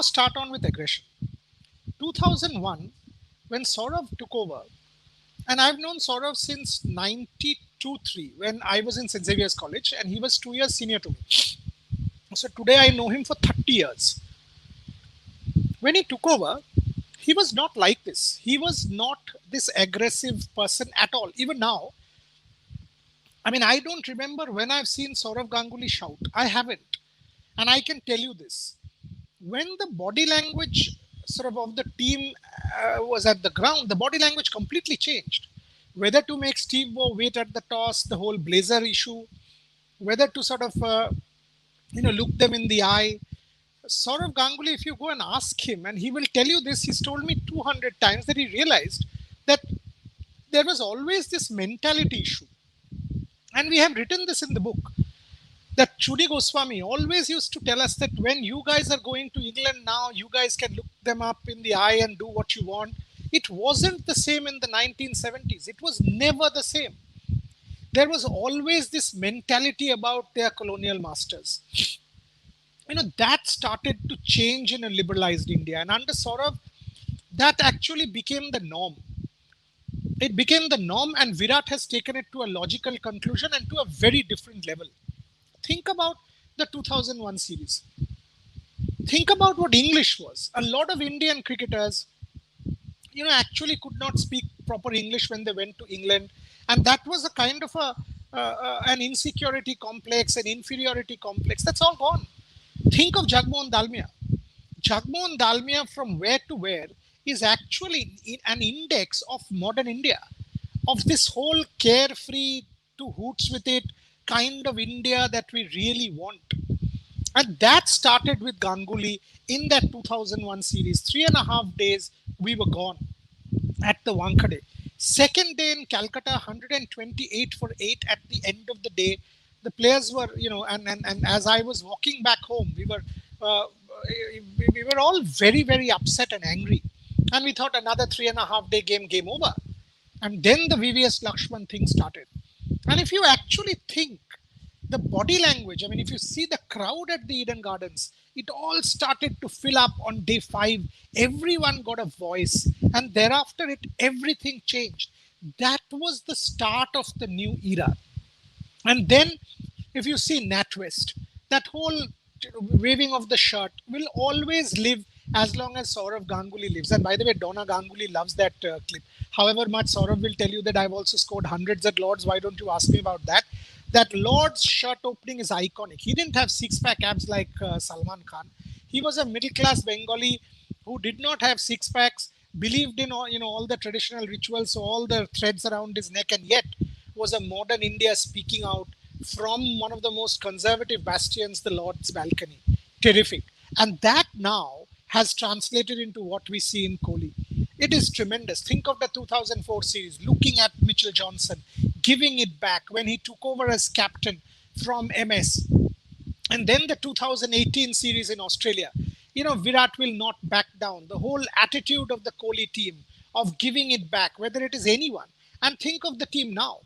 now start on with aggression. 2001, when Saurav took over, and I've known Saurav since 92-3 when I was in St. Xavier's College and he was 2 years senior to me. So today I know him for 30 years. When he took over, he was not like this. He was not this aggressive person at all. Even now, I mean, I don't remember when I've seen Saurav Ganguly shout. I haven't. And I can tell you this. When the body language of the team was at the ground, the body language completely changed. Whether to make Steve Waugh wait at the toss, the whole Blazer issue, whether to look them in the eye. Saurav Ganguly, if you go and ask him, and he will tell you this, he's told me 200 times that he realized that there was always this mentality issue. And we have written this in the book, that Chudi Goswami always used to tell us that when you guys are going to England now, you guys can look them up in the eye and do what you want. It wasn't the same in the 1970s. It was never the same. There was always this mentality about their colonial masters. That started to change in a liberalized India. And under Saurav, that actually became the norm. It became the norm, and Virat has taken it to a logical conclusion and to a very different level. Think about the 2001 series. Think about what English was. A lot of Indian cricketers, actually could not speak proper English when they went to England. And that was a kind of an insecurity complex, an inferiority complex. That's all gone. Think of Jagmohan Dalmia. Jagmohan Dalmia, from where to where, is actually an index of modern India, of this whole carefree to hoots with it kind of India that we really want. And that started with Ganguly in that 2001 series. 3.5 days, we were gone at the Wankhede. Second day in Calcutta, 128 for 8 at the end of the day. The players were, and as I was walking back home, we were all very, very upset and angry. And we thought another 3.5 day game over. And then the VVS Lakshman thing started. And if you actually think the body language, I mean, if you see the crowd at the Eden Gardens, it all started to fill up on day 5. Everyone got a voice. And thereafter, everything changed. That was the start of the new era. And then, if you see NatWest, that whole waving of the shirt will always live as long as Saurav Ganguly lives. And by the way, Donna Ganguly loves that clip. However much Saurav will tell you that I've also scored hundreds at Lords. Why don't you ask me about that? That Lords shirt opening is iconic. He didn't have six-pack abs like Salman Khan. He was a middle-class Bengali who did not have six-packs, believed in all the traditional rituals, so all the threads around his neck, and yet was a modern India speaking out from one of the most conservative bastions, the Lord's balcony. Terrific. And that now has translated into what we see in Kohli. It is tremendous. Think of the 2004 series, looking at Mitchell Johnson, giving it back when he took over as captain from MS. And then the 2018 series in Australia. Virat will not back down. The whole attitude of the Kohli team of giving it back, whether it is anyone. And think of the team now.